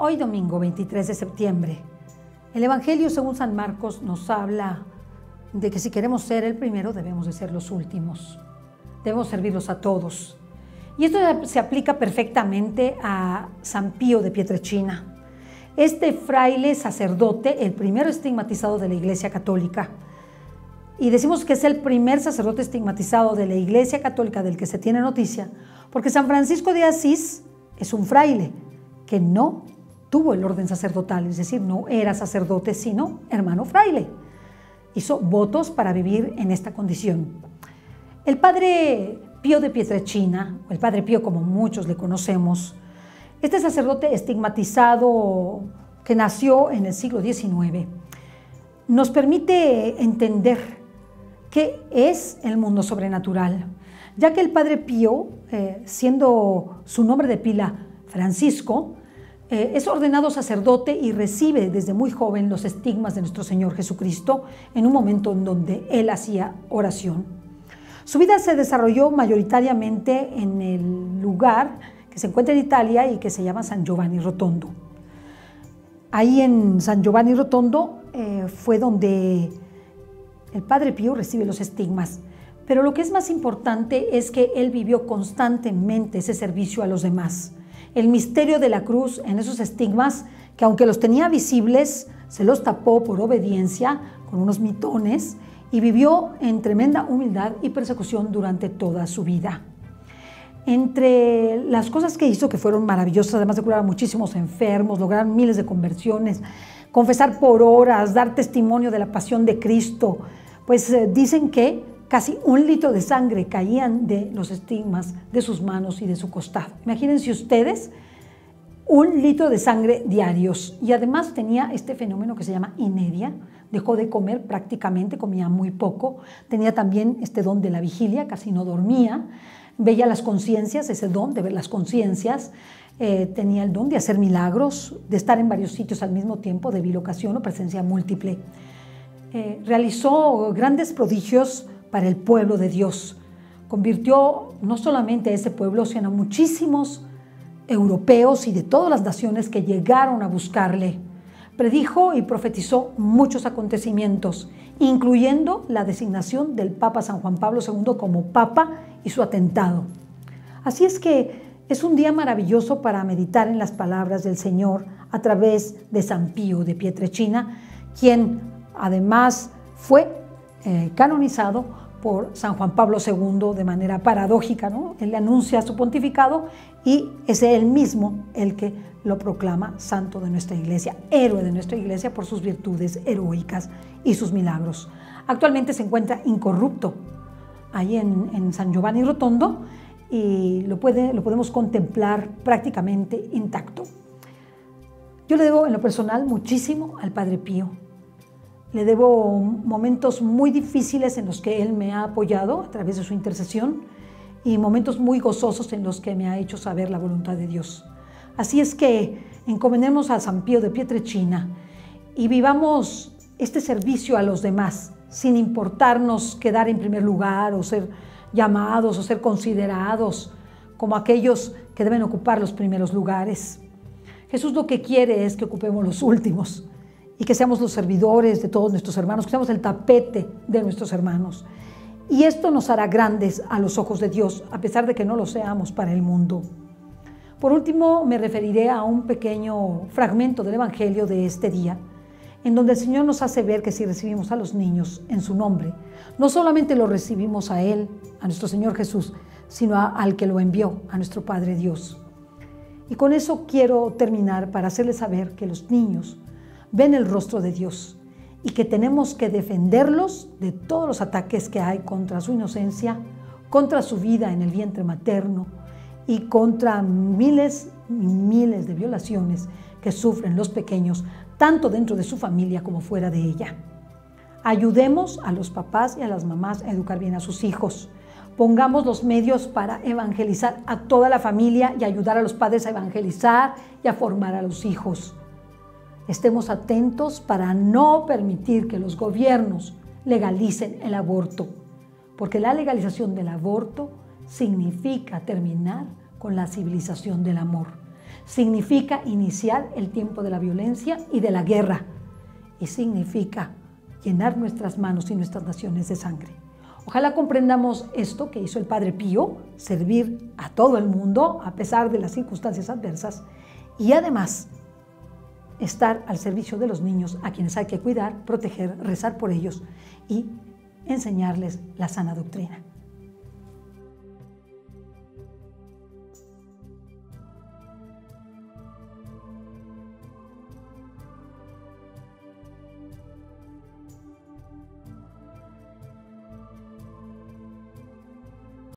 Hoy domingo 23 de septiembre, el Evangelio según San Marcos nos habla de que si queremos ser el primero debemos de ser los últimos, debemos servirlos a todos. Y esto se aplica perfectamente a San Pío de Pietrelcina, este fraile sacerdote, el primero estigmatizado de la Iglesia Católica. Y decimos que es el primer sacerdote estigmatizado de la Iglesia Católica del que se tiene noticia, porque San Francisco de Asís es un fraile que no tuvo el orden sacerdotal, es decir, no era sacerdote, sino hermano fraile. Hizo votos para vivir en esta condición. El padre Pío de Pietrelcina, o el padre Pío como muchos le conocemos, este sacerdote estigmatizado que nació en el siglo XIX, nos permite entender qué es el mundo sobrenatural, ya que el padre Pío, siendo su nombre de pila Francisco, es ordenado sacerdote y recibe desde muy joven los estigmas de nuestro Señor Jesucristo en un momento en donde él hacía oración. Su vida se desarrolló mayoritariamente en el lugar que se encuentra en Italia y que se llama San Giovanni Rotondo. Ahí en San Giovanni Rotondo fue donde el padre Pío recibe los estigmas, pero lo que es más importante es que él vivió constantemente ese servicio a los demás. El misterio de la cruz en esos estigmas, que aunque los tenía visibles, se los tapó por obediencia con unos mitones y vivió en tremenda humildad y persecución durante toda su vida. Entre las cosas que hizo, que fueron maravillosas, además de curar a muchísimos enfermos, lograr miles de conversiones, confesar por horas, dar testimonio de la pasión de Cristo, pues dicen que casi 1 litro de sangre caían de los estigmas de sus manos y de su costado. Imagínense ustedes, 1 litro de sangre diarios. Y además tenía este fenómeno que se llama inedia, dejó de comer prácticamente, comía muy poco. Tenía también este don de la vigilia, casi no dormía. Veía las conciencias, ese don de ver las conciencias. Tenía el don de hacer milagros, de estar en varios sitios al mismo tiempo, de bilocación o presencia múltiple. Realizó grandes prodigios para el pueblo de Dios. Convirtió no solamente a ese pueblo, sino a muchísimos europeos y de todas las naciones que llegaron a buscarle. Predijo y profetizó muchos acontecimientos, incluyendo la designación del Papa San Juan Pablo II como Papa y su atentado. Así es que es un día maravilloso para meditar en las palabras del Señor a través de San Pío de Pietrelcina, quien además fue canonizado por San Juan Pablo II de manera paradójica, ¿no? Él le anuncia su pontificado y es él mismo el que lo proclama santo de nuestra iglesia, héroe de nuestra iglesia por sus virtudes heroicas y sus milagros. Actualmente se encuentra incorrupto ahí en San Giovanni Rotondo y lo podemos contemplar prácticamente intacto. Yo le debo en lo personal muchísimo al Padre Pío. Le debo momentos muy difíciles en los que él me ha apoyado a través de su intercesión y momentos muy gozosos en los que me ha hecho saber la voluntad de Dios. Así es que encomendemos a San Pío de Pietrelcina y vivamos este servicio a los demás sin importarnos quedar en primer lugar o ser llamados o ser considerados como aquellos que deben ocupar los primeros lugares. Jesús lo que quiere es que ocupemos los últimos y que seamos los servidores de todos nuestros hermanos, que seamos el tapete de nuestros hermanos. Y esto nos hará grandes a los ojos de Dios, a pesar de que no lo seamos para el mundo. Por último, me referiré a un pequeño fragmento del Evangelio de este día, en donde el Señor nos hace ver que si recibimos a los niños en su nombre, no solamente lo recibimos a Él, a nuestro Señor Jesús, sino al que lo envió, a nuestro Padre Dios. Y con eso quiero terminar para hacerles saber que los niños ven el rostro de Dios y que tenemos que defenderlos de todos los ataques que hay contra su inocencia, contra su vida en el vientre materno y contra miles y miles de violaciones que sufren los pequeños, tanto dentro de su familia como fuera de ella. Ayudemos a los papás y a las mamás a educar bien a sus hijos. Pongamos los medios para evangelizar a toda la familia y ayudar a los padres a evangelizar y a formar a los hijos. Estemos atentos para no permitir que los gobiernos legalicen el aborto, porque la legalización del aborto significa terminar con la civilización del amor. significa iniciar el tiempo de la violencia y de la guerra, y significa llenar nuestras manos y nuestras naciones de sangre. Ojalá comprendamos esto que hizo el Padre Pío, servir a todo el mundo a pesar de las circunstancias adversas, y además estar al servicio de los niños a quienes hay que cuidar, proteger, rezar por ellos y enseñarles la sana doctrina.